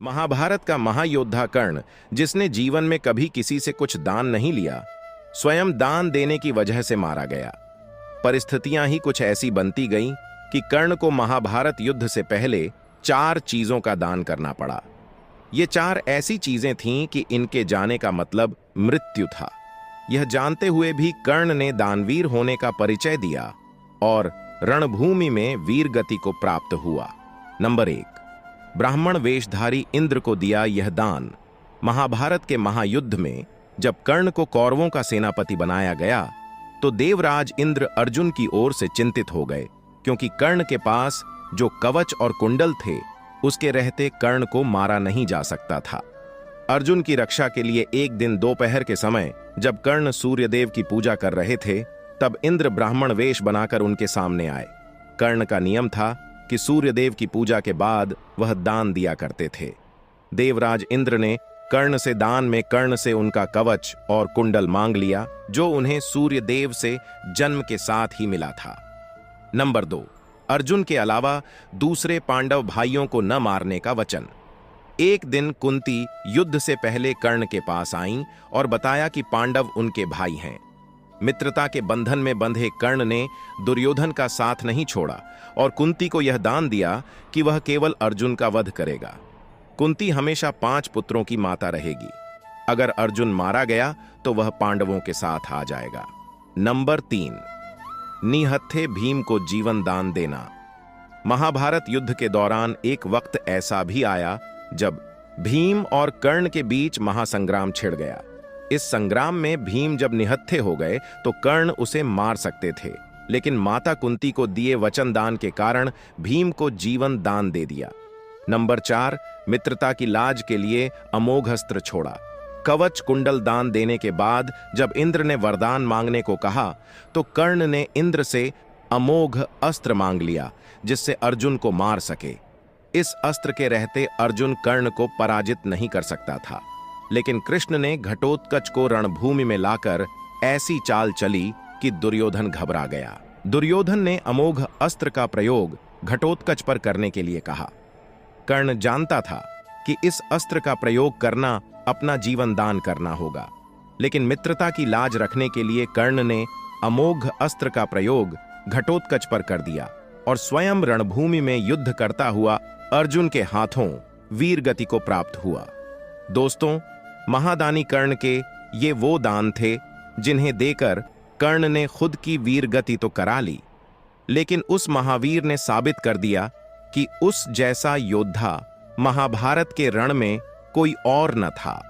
महाभारत का महायोद्धा कर्ण, जिसने जीवन में कभी किसी से कुछ दान नहीं लिया, स्वयं दान देने की वजह से मारा गया। परिस्थितियां ही कुछ ऐसी बनती गईं कि कर्ण को महाभारत युद्ध से पहले 4 चीजों का दान करना पड़ा। ये 4 ऐसी चीजें थीं कि इनके जाने का मतलब मृत्यु था। यह जानते हुए भी कर्ण ने दानवीर होने का परिचय दिया और रणभूमि में वीर गति को प्राप्त हुआ। नंबर 1, ब्राह्मण वेशधारी इंद्र को दिया यह दान। महाभारत के महायुद्ध में जब कर्ण को कौरवों का सेनापति बनाया गया तो देवराज इंद्र अर्जुन की ओर से चिंतित हो गए, क्योंकि कर्ण के पास जो कवच और कुंडल थे उसके रहते कर्ण को मारा नहीं जा सकता था। अर्जुन की रक्षा के लिए एक दिन दोपहर के समय जब कर्ण सूर्यदेव की पूजा कर रहे थे, तब इंद्र ब्राह्मण वेश बनाकर उनके सामने आए। कर्ण का नियम था कि सूर्यदेव की पूजा के बाद वह दान दिया करते थे। देवराज इंद्र ने कर्ण से दान में कर्ण से उनका कवच और कुंडल मांग लिया, जो उन्हें सूर्यदेव से जन्म के साथ ही मिला था। नंबर 2, अर्जुन के अलावा दूसरे पांडव भाइयों को न मारने का वचन। एक दिन कुंती युद्ध से पहले कर्ण के पास आईं और बताया कि पांडव उनके भाई हैं। मित्रता के बंधन में बंधे कर्ण ने दुर्योधन का साथ नहीं छोड़ा और कुंती को यह दान दिया कि वह केवल अर्जुन का वध करेगा। कुंती हमेशा 5 पुत्रों की माता रहेगी। अगर अर्जुन मारा गया तो वह पांडवों के साथ आ जाएगा। नंबर 3, निहत्थे भीम को जीवन दान देना। महाभारत युद्ध के दौरान एक वक्त ऐसा भी आया जब भीम और कर्ण के बीच महासंग्राम छिड़ गया। इस संग्राम में भीम जब निहत्थे हो गए तो कर्ण उसे मार सकते थे, लेकिन माता कुंती को दिए वचन दान के कारण भीम को जीवन दान दे दिया। नंबर 4, मित्रता की लाज के लिए अमोघ अस्त्र छोड़ा। कवच कुंडल दान देने के बाद जब इंद्र ने वरदान मांगने को कहा तो कर्ण ने इंद्र से अमोघ अस्त्र मांग लिया, जिससे अर्जुन को मार सके। इस अस्त्र के रहते अर्जुन कर्ण को पराजित नहीं कर सकता था, लेकिन कृष्ण ने घटोत्कच को रणभूमि में लाकर ऐसी चाल चली कि दुर्योधन घबरा गया। दुर्योधन ने अमोघ अस्त्र का प्रयोग घटोत्कच पर करने के लिए कहा। कर्ण जानता था कि इस अस्त्र का प्रयोग करना अपना जीवन दान करना होगा, लेकिन मित्रता की लाज रखने के लिए कर्ण ने अमोघ अस्त्र का प्रयोग घटोत्कच पर कर दिया और स्वयं रणभूमि में युद्ध करता हुआ अर्जुन के हाथों वीर गति को प्राप्त हुआ। दोस्तों, महादानी कर्ण के ये वो दान थे जिन्हें देकर कर्ण ने खुद की वीर गति तो करा ली, लेकिन उस महावीर ने साबित कर दिया कि उस जैसा योद्धा महाभारत के रण में कोई और न था।